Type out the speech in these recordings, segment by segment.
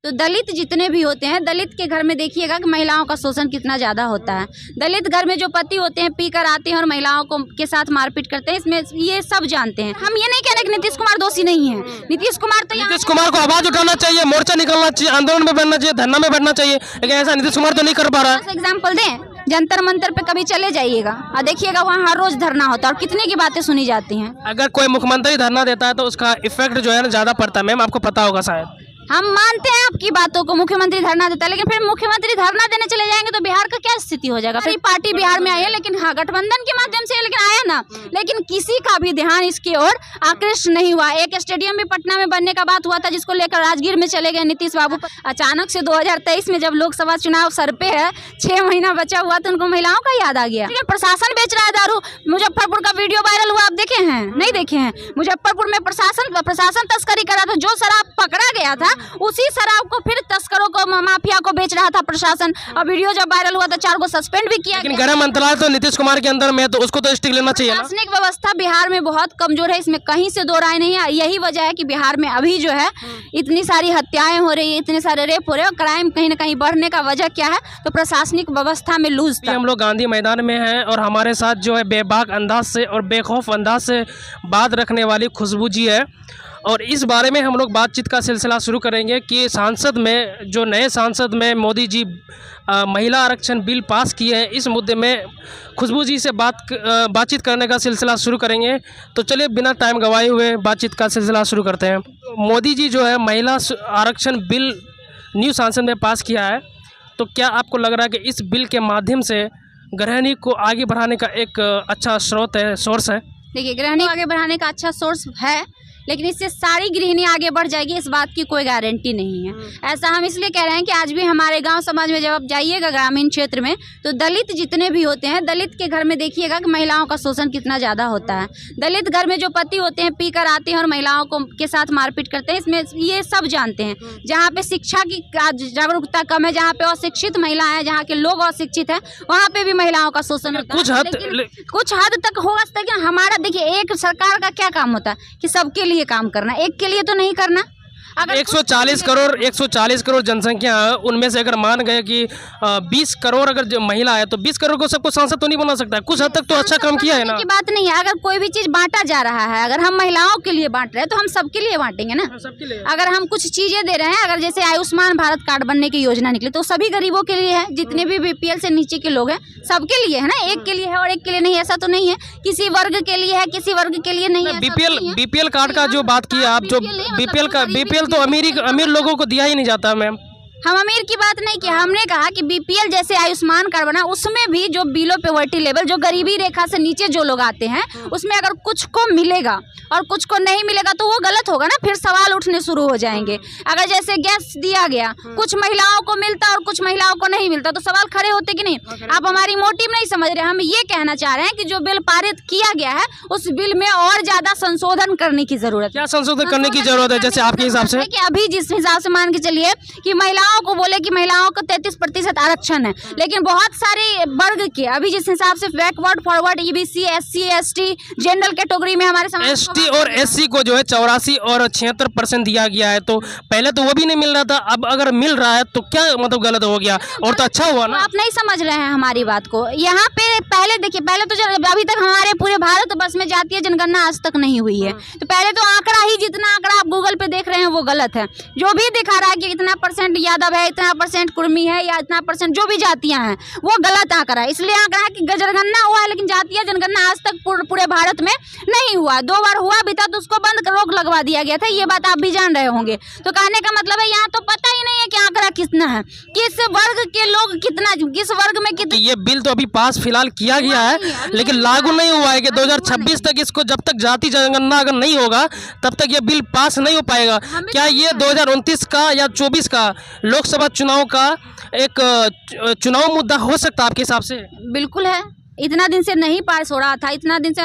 तो दलित जितने भी होते हैं, दलित के घर में देखिएगा कि महिलाओं का शोषण कितना ज़्यादा होता है। दलित घर में जो पति होते हैं पी कर आते हैं और महिलाओं को के साथ मारपीट करते हैं, इसमें ये सब जानते हैं। हम ये नहीं कह रहे कि नीतीश कुमार दोषी नहीं है। नीतीश कुमार तो नीतीश कुमार को आवाज उठाना चाहिए, मोर्चा निकलना चाहिए, आंदोलन में बैठना चाहिए, धरना में बैठना चाहिए, लेकिन ऐसा नीतीश कुमार तो नहीं कर पा रहा है। एग्जाम्पल दें, जंतर मंतर पे कभी चले जाइएगा और देखिएगा वहाँ हर रोज धरना होता है और कितने की बातें सुनी जाती हैं। अगर कोई मुख्यमंत्री धरना देता है तो उसका इफेक्ट जो है ना ज़्यादा पड़ता है। मैम आपको पता होगा शायद। हम मानते हैं आपकी बातों को, मुख्यमंत्री धरना देता है, लेकिन फिर मुख्यमंत्री धरना देने चले जाएंगे तो बिहार का क्या स्थिति हो जाएगा। फिर पार्टी बिहार में आई है, लेकिन हाँ गठबंधन के माध्यम से लेकिन आया ना, लेकिन किसी का भी ध्यान इसकी ओर आकृष्ट नहीं हुआ। एक स्टेडियम भी पटना में बनने का बात हुआ था, जिसको लेकर राजगीर में चले गए नीतीश बाबू। अचानक से 2023 में जब लोकसभा चुनाव सर पे है, 6 महीना बचा हुआ, तो उनको महिलाओं का याद आ गया। प्रशासन बेच रहा है दारू। मुजफ्फरपुर का वीडियो वायरल हुआ, आप देखे हैं? नहीं देखे हैं? मुजफ्फरपुर में प्रशासन तस्करी कर रहा था। जो शराब पकड़ा गया था उसी शराब को फिर तस्करों को, माफिया को बेच रहा था प्रशासन। और वीडियो जब वायरल हुआ तो 4 को सस्पेंड भी किया। लेकिन गृह मंत्रालय तो नीतीश कुमार के अंदर में, तो उसको तो स्टिक लेना चाहिए ना। प्रशासनिक व्यवस्था बिहार में बहुत कमजोर है, इसमें कहीं से दो राय नहीं है। यही वजह है कि बिहार में अभी जो है इतनी सारी हत्याएं हो रही है, इतने सारे रेप हो रहे हैं और क्राइम कहीं ना कहीं बढ़ने का वजह क्या है? तो प्रशासनिक व्यवस्था में लूज था। हम लोग गांधी मैदान में हैं और हमारे साथ जो है बेबाक अंदाज से और बेखौफ अंदाज से बात रखने वाली खुशबू जी है, और इस बारे में हम लोग बातचीत का सिलसिला शुरू करेंगे कि सांसद में, जो नए सांसद में मोदी जी महिला आरक्षण बिल पास किए हैं, इस मुद्दे में खुशबू जी से बातचीत करने का सिलसिला शुरू करेंगे। तो चलिए बिना टाइम गंवाए हुए बातचीत का सिलसिला शुरू करते हैं। मोदी जी जो है महिला आरक्षण बिल न्यू सांसद में पास किया है, तो क्या आपको लग रहा है कि इस बिल के माध्यम से गृहिणी को आगे बढ़ाने का एक अच्छा सोर्स है? देखिए, गृहिणी आगे बढ़ाने का अच्छा सोर्स है, लेकिन इससे सारी गृहिणी आगे बढ़ जाएगी इस बात की कोई गारंटी नहीं है। ऐसा हम इसलिए कह रहे हैं कि आज भी हमारे गांव समाज में जब आप जाइएगा ग्रामीण क्षेत्र में, तो दलित जितने भी होते हैं, दलित के घर में देखिएगा कि महिलाओं का शोषण कितना ज़्यादा होता है। दलित घर में जो पति होते हैं पी कर आते हैं और महिलाओं को के साथ मारपीट करते हैं, इसमें ये सब जानते हैं। जहाँ पे शिक्षा की जागरूकता कम है, जहाँ पे अशिक्षित महिला है, जहाँ के लोग अशिक्षित हैं, वहाँ पे भी महिलाओं का शोषण होता है। कुछ हद तक होगा, लेकिन हमारा देखिए, एक सरकार का क्या काम होता है कि सबके लिए काम करना, एक के लिए तो नहीं करना। अगर 140 करोड़ जनसंख्या है, उनमें से अगर मान गए कि 20 करोड़ अगर जो महिला है, तो 20 करोड़ को सबको सांसद तो नहीं बना सकता है। कुछ हद तक तो अच्छा काम किया है ना। की बात नहीं है। अगर कोई भी चीज बांटा जा रहा है, अगर हम महिलाओं के लिए बांट रहे हैं तो हम सबके लिए बांटेंगे ना। सबके लिए। अगर हम कुछ चीजें दे रहे हैं, अगर जैसे आयुष्मान भारत कार्ड बनने की योजना निकली, तो सभी गरीबों के लिए है। जितने भी बीपीएल से नीचे के लोग हैं सबके लिए है ना। एक के लिए है और एक के लिए नहीं, ऐसा तो नहीं है। किसी वर्ग के लिए है, किसी वर्ग के लिए नहीं है। बीपीएल कार्ड का जो बात की आप, जो बीपीएल तो अमीर लोगों को दिया ही नहीं जाता मैम। हम अमीर की बात नहीं की, हमने कहा कि बीपीएल जैसे आयुष्मान कार्ड बना, उसमें भी जो बिलो पॉवर्टी लेवल, जो गरीबी रेखा से नीचे जो लोग आते हैं, उसमें अगर कुछ को मिलेगा और कुछ को नहीं मिलेगा तो वो गलत होगा ना। फिर सवाल उठने शुरू हो जाएंगे। अगर जैसे गैस दिया गया, कुछ महिलाओं को मिलता और कुछ महिलाओं को नहीं मिलता, तो सवाल खड़े होते कि नहीं। आप हमारी मोटिव नहीं समझ रहे। हम ये कहना चाह रहे हैं कि जो बिल पारित किया गया है, उस बिल में और ज्यादा संशोधन करने की जरूरत है। क्या संशोधन करने की जरूरत है? जैसे आपके हिसाब से कि अभी जिस हिसाब से मान के चलिए कि महिलाओं को बोले कि महिलाओं को 33% आरक्षण है, लेकिन बहुत सारे वर्ग के अभी जिस हिसाब से backward, forward, EBC, SC, ST, general category में हमारे समाज एसटी और एससी को जो है 84 और 76% दिया गया है। तो पहले तो वो भी नहीं मिल रहा था, अब अगर मिल रहा है तो क्या मतलब गलत हो गया? और तो अच्छा हुआ ना। आप नहीं समझ रहे हैं हमारी बात को। यहाँ पे पहले देखिए, पहले तो अभी तक हमारे पूरे भारत वर्ष में जातीय जनगणना आज तक नहीं हुई है। तो पहले तो आंकड़ा ही, जितना आंकड़ा आप गूगल पे देख रहे हैं वो गलत है। जो भी दिखा रहा है कि इतना % यादव है, इतना % कुर्मी है, या इतना % जो भी जातियां हैं, वो गलत आंकड़ा है। इसलिए आंकड़ा है कि जनगणना हुआ है, लेकिन जातीय जनगणना आज तक पूरे भारत में नहीं हुआ। 2 बार हुआ भी था तो उसको बंद रोक लगवा दिया गया था। ये बात आप भी जान रहे होंगे। तो कहने का मतलब है यहाँ तो पता ही नहीं है कि आंकड़ा कितना है, किस वर्ग के लोग कितना, किस वर्ग में कितना। ये बिल तो अभी पास फिलहाल किया गया है, लेकिन लागू नहीं हुआ है कि 2026 तक इसको, जब तक जाति जनगणना अगर नहीं होगा तब तक ये बिल पास नहीं हो पाएगा। क्या ये 2029 का या 24 का लोकसभा चुनाव का एक चुनाव मुद्दा हो सकता है आपके हिसाब से? बिल्कुल है। इतना दिन से नहीं पास हो रहा था, इतना दिन से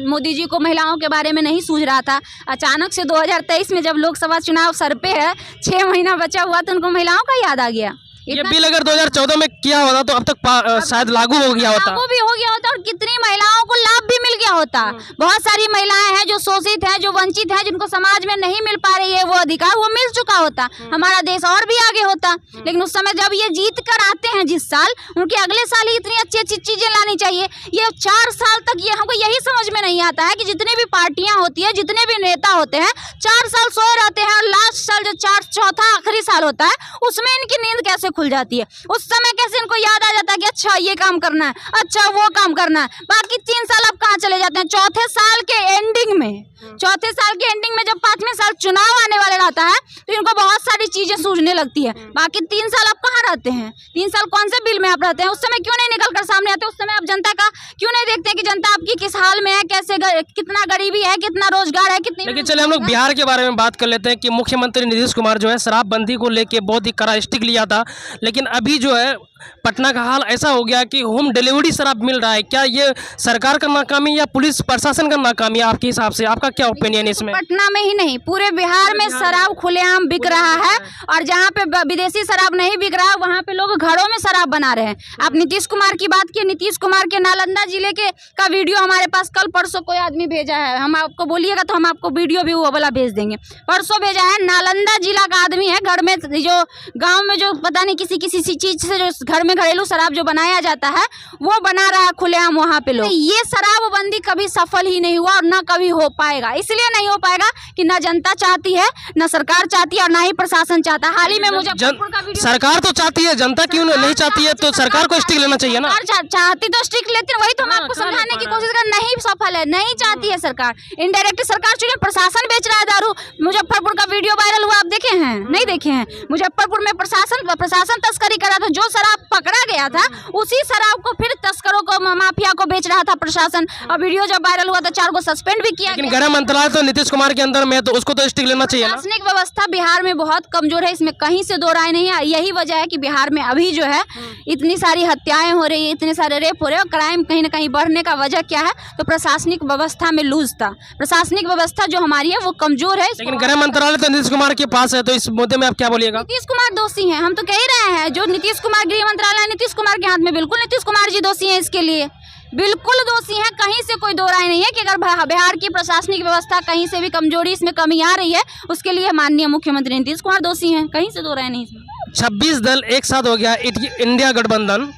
मोदी जी को महिलाओं के बारे में नहीं सूझ रहा था। अचानक से 2023 में जब लोकसभा चुनाव सर पे है, 6 महीना बचा हुआ, तो उनको महिलाओं का याद आ गया। ये बिल अगर 2014 में किया होता तो अब तक शायद लागू हो गया होता। लागू भी हो गया होता और कितनी महिलाओं को लाभ भी मिल गया होता। बहुत सारी महिलाएं हैं जो शोषित हैं, जो वंचित हैं, जिनको समाज में नहीं मिल पा रही है वो अधिकार, वो मिल चुका होता, हमारा देश और भी आगे होता। लेकिन उस समय जब ये जीत कर आते हैं जिस साल, उनके अगले साल ही इतनी अच्छी अच्छी चीजें लानी चाहिए। ये 4 साल तक ये हमको यही समझ में नहीं आता है कि जितनी भी पार्टियां होती है, जितने भी नेता होते हैं, 4 साल सोए रहते हैं और लास्ट साल जो चौथा आखिरी साल होता है उसमें इनकी नींद कैसे खुल जाती है। उस समय कैसे इनको याद आ जाता है कि अच्छा ये काम करना है, अच्छा वो काम करना है। बाकी 3 साल अब कहाँ चले जाते हैं। चौथे साल के एंडिंग में जब 5वें साल चुनाव आने वाले रहता है तो इनको बहुत सारी चीजें सूझने लगती है। बाकी 3 साल आप कहाँ रहते हैं? 3 साल कौन से बिल में आप रहते हैं? उस समय क्यों नहीं निकल कर सामने आते? उस समय आप जनता का क्यों नहीं देखते कि जनता आपकी किस हाल में है, कैसे कितना गरीबी है, कितना रोजगार है, कितनी। लेकिन चलिए हम लोग बिहार के बारे में बात कर लेते हैं कि मुख्यमंत्री नीतीश कुमार जो है शराबबंदी को लेके बहुत ही कड़ा स्टिक लिया था, लेकिन अभी जो है पटना का हाल ऐसा हो गया कि होम डिलीवरी शराब मिल रहा है। क्या ये सरकार का नाकामी या पुलिस प्रशासन का नाकामी है आपके हिसाब से? आपका क्या ओपिनियन है इसमें? पटना में ही नहीं, पूरे बिहार में शराब खुलेआम बिक रहा है और जहाँ पे विदेशी शराब नहीं बिक रहा है वहाँ पे लोग घरों में शराब बना रहे हैं। आप नीतीश कुमार की बात की, नीतीश कुमार के नालंदा जिले के का वीडियो हमारे पास कल परसों कोई आदमी भेजा है, हम आपको बोलिएगा तो हम आपको वीडियो भी वो वाला भेज देंगे। परसों भेजा है, नालंदा जिला का आदमी है, घर में जो गाँव में जो पता नहीं किसी चीज से जो घर में घरेलू शराब जो बनाया जाता है वो बना रहा है खुलेआम वहाँ पे लोग। ये शराबबंदी कभी सफल ही नहीं हुआ और ना कभी हो पाएगा। इसलिए नहीं हो पाएगा कि ना जनता चाहती है, ना सरकार चाहती है और ना ही प्रशासन चाहता है। हाल ही में मुजफ्फरपुर का वीडियो, सरकार तो चाहती है, जनता क्यों नहीं चाहती है? तो सरकार को स्टिक लेना चाहिए ना। चाहती तो स्टिक लेती है, वही तो हम आपको समझाने की कोशिश कर, नहीं सफल है, नहीं चाहती है सरकार। इनडायरेक्टली सरकार चुने, प्रशासन बेच रहा है दारू। मुजफ्फरपुर का वीडियो वायरल हुआ, आप देखे हैं? नहीं देखे हैं? मुजफ्फरपुर में प्रशासन तस्करी कर रहा था, जो शराब पकड़ा गया था उसी शराब को फिर तस्करों को, माफिया को बेच रहा था प्रशासन। और वीडियो जब वायरल हुआ तो 4 को सस्पेंड भी किया। लेकिन गृह मंत्रालय तो नीतीश कुमार के अंदर में, तो उसको तो स्टिक लेना चाहिए ना। प्रशासनिक व्यवस्था बिहार में बहुत कमजोर है, इसमें कहीं से दो राय नहीं है। यही वजह है कि बिहार में अभी जो है इतनी सारी हत्याएं हो रही है, इतने सारे रेप हो रहे हैं और क्राइम कहीं ना कहीं बढ़ने का वजह क्या है? तो प्रशासनिक व्यवस्था में लूज था। प्रशासनिक व्यवस्था जो हमारी है वो कमजोर है। लेकिन गृह मंत्रालय तो नीतीश कुमार के पास है, तो इस मुद्दे में आप क्या बोलिएगा? नीतीश कुमार दोषी हैं, हम तो कह ही रहे हैं। जो नीतीश कुमार गृह मंत्रालय नीतीश कुमार के हाथ में, बिल्कुल नीतीश कुमार जी दोषी हैं, इसके लिए बिल्कुल दोषी हैं। कहीं से कोई दो राय नहीं है कि अगर बिहार की प्रशासनिक व्यवस्था कहीं से भी कमजोरी, इसमें कमी आ रही है, उसके लिए माननीय मुख्यमंत्री नीतीश कुमार दोषी हैं। कहीं से दो राय नहीं। 26 दल एक साथ हो गया इंडिया गठबंधन।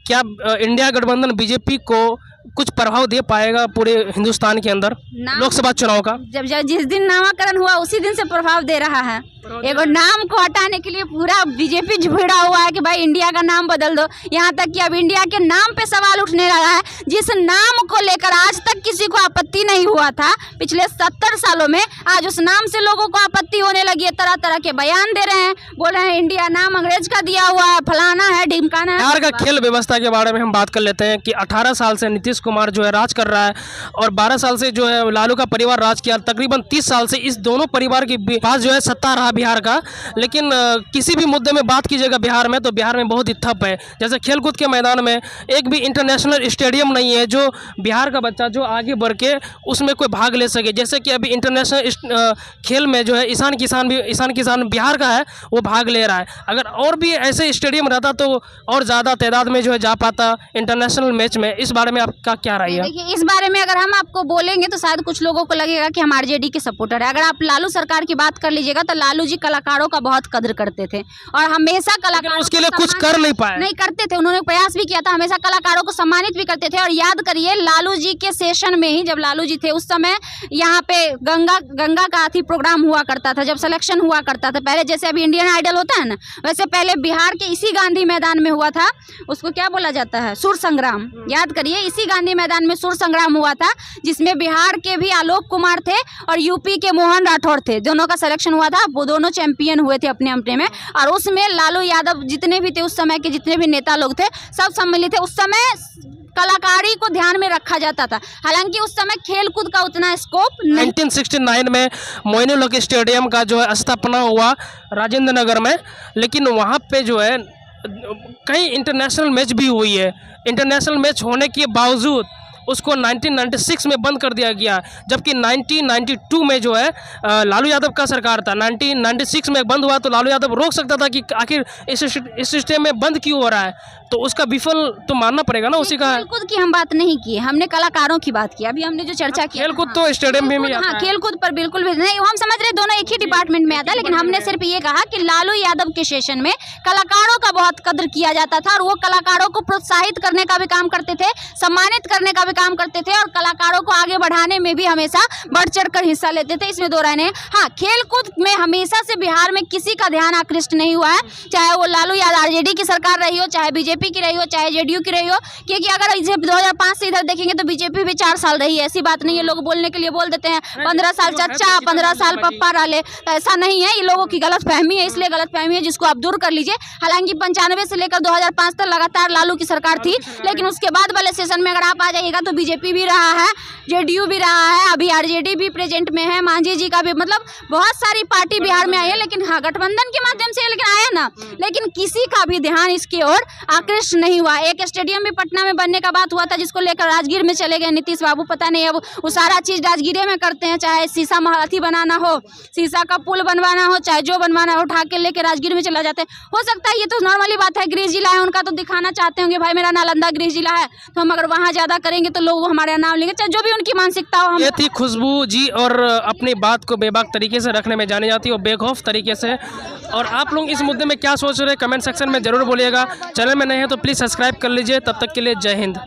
क्या इंडिया गठबंधन बीजेपी को कुछ प्रभाव दे पाएगा पूरे हिंदुस्तान के अंदर लोकसभा चुनाव का? जब जिस दिन नामाकरण हुआ उसी दिन से प्रभाव दे रहा है। एगो नाम को हटाने के लिए पूरा बीजेपी भिड़ा हुआ है कि भाई इंडिया का नाम बदल दो। यहाँ तक कि अब इंडिया के नाम पे सवाल उठने लगा है, जिस नाम को लेकर आज तक किसी को आपत्ति नहीं हुआ था पिछले 70 सालों में, आज उस नाम से लोगों को आपत्ति होने लगी है। तरह तरह के बयान दे रहे हैं, बोल रहे हैं इंडिया नाम अंग्रेज का दिया हुआ है, फलाना है, ढिमकाना है। बिहार का खेल व्यवस्था के बारे में हम बात कर लेते हैं कि 18 साल से नीतीश कुमार जो है राज कर रहा है और 12 साल से जो है लालू का परिवार राज किया। तकरीबन 30 साल से इस दोनों परिवार के पास जो है सत्ता रहा बिहार का। लेकिन किसी भी मुद्दे में बात कीजिएगा बिहार में, तो बिहार में बहुत ही ठप है। जैसे खेलकूद के मैदान में एक भी इंटरनेशनल स्टेडियम नहीं है जो बिहार का बच्चा जो आगे बढ़ के उसमें कोई भाग ले सके। जैसे कि अभी इंटरनेशनल खेल में जो है ईशान किसान बिहार का है, वो भाग ले रहा है। अगर और भी ऐसे स्टेडियम रहता तो और ज़्यादा तादाद में जो है जा पाता इंटरनेशनल मैच में। इस बारे में आपका क्या राय है? देखिए, इस बारे में अगर हम आपको बोलेंगे तो शायद कुछ लोगों को लगेगा कि हम आरजेडी के सपोर्टर है। अगर आप लालू सरकार की बात कर लीजिएगा तो लालू जी कलाकारों का बहुत कदर करते थे और हमेशा कलाकारों उसके लिए कुछ कर नहीं पाए, नहीं करते थे। उन्होंने प्रयास भी किया था, हमेशा कलाकारों को सम्मानित भी करते थे। और याद करिए लालू जी के सेशन में ही, जब लालू जी थे उस समय यहाँ पे गंगा का अथी प्रोग्राम हुआ करता था, जब सिलेक्शन हुआ करता था पहले, जैसे अभी इंडियन आइडल होता है ना, वैसे पहले बिहार के इसी गांधी मैदान में हुआ था। उसको क्या बोला जाता है? सुर संग्राम। याद करिए, इसी गांधी मैदान में सुर संग्राम हुआ था, जिसमें बिहार के भी आलोक कुमार थे और यूपी के मोहन राठौड़ थे। दोनों का सिलेक्शन हुआ था, वो दोनों चैंपियन हुए थे अपने अपने में। और उसमें लालू यादव जितने भी थे उस समय के, जितने भी नेता लोग थे, सब सम्मिलित थे। उस समय कलाकारी को ध्यान में रखा जाता था, हालांकि उस समय खेल कूद का उतना स्कोप नहीं। 1969 में मोइनुल हक स्टेडियम का जो है स्थापना हुआ राजेंद्र नगर में, लेकिन वहाँ पे जो है कई इंटरनेशनल मैच भी हुई है। इंटरनेशनल मैच होने के बावजूद उसको 1996 में बंद कर दिया गया, जबकि 1992 में जो है लालू यादव का सरकार था। 1996 में बंद हुआ तो लालू यादव रोक सकता था कि आखिर इस सिस्टम में बंद क्यों हो रहा है, तो उसका विफल तो मानना पड़ेगा ना उसी का। खेलकूद की हम बात नहीं की, हमने कलाकारों की बात की। अभी हमने जो चर्चा की खेलकूद तो स्टेडियम में हाँ, खेलकूद पर बिल्कुल भी नहीं, हम समझ रहे दोनों एक ही डिपार्टमेंट में आता है, लेकिन हमने सिर्फ ये कहा कि लालू यादव के सेशन में कलाकारों का बहुत कद्र किया जाता था और वो कलाकारों को प्रोत्साहित करने का भी काम करते थे, सम्मानित करने का भी काम करते थे और कलाकारों को आगे बढ़ाने में भी हमेशा बढ़ चढ़ कर हिस्सा लेते थे, इसमें दो राय नहीं। हाँ, खेलकूद में हमेशा से बिहार में किसी का ध्यान आकृष्ट नहीं हुआ है, चाहे वो लालू यादव आरजेडी की सरकार रही हो, चाहे बीजेपी की रही हो, चाहे जेडीयू की रही हो, क्योंकि अगर इसे 2005 से इधर देखेंगे तो बीजेपी भी 4 साल रही है। ऐसी बात नहीं है, लोग बोलने के लिए बोल देते हैं 15 साल चचा 15 साल पप्पा डाले, तो ऐसा नहीं है, ये लोगों की गलत फहमी है, इसलिए गलत फहमी है जिसको आप दूर कर लीजिए। हालांकि 95 से लेकर 2005 तक लगातार लालू की सरकार थी, लेकिन उसके बाद वाले सेशन में अगर आप आ जाइएगा तो बीजेपी भी रहा है, जेडीयू भी रहा है, अभी आरजेडी भी प्रेजेंट में है, मांझी जी का भी, मतलब बहुत सारी पार्टी बिहार में आई है, लेकिन हाँ गठबंधन के माध्यम से लेकिन आया ना, लेकिन किसी का भी ध्यान इसकी ओर आकृष्ट नहीं हुआ। एक स्टेडियम भी पटना में बनने का बात हुआ था जिसको लेकर राजगीर में चले गए नीतीश बाबू, पता नहीं अब वो सारा चीज राजगीर में करते हैं, चाहे शीशा महारथी बनाना हो, शीशा का पुल बनवाना हो, चाहे जो बनवाना हो, उठा के लेके राजगीर में चला जाते हैं। हो सकता है ये तो नॉर्मली बात है, गृह जिला है उनका, तो दिखाना चाहते होंगे भाई मेरा नालंदा गृह जिला है, तो हम अगर वहाँ ज्यादा करेंगे तो लोग हमारा नाम लेंगे, चाहे जो भी उनकी मानसिकता हो। ये थी खुशबू जी, और अपनी बात को बेबाक तरीके से रखने में जानी जाती है और बेखौफ तरीके से। और आप लोग इस मुद्दे में क्या सोच रहे हैं कमेंट सेक्शन में जरूर बोलिएगा। चैनल में नए हैं तो प्लीज़ सब्सक्राइब कर लीजिए। तब तक के लिए जय हिंद।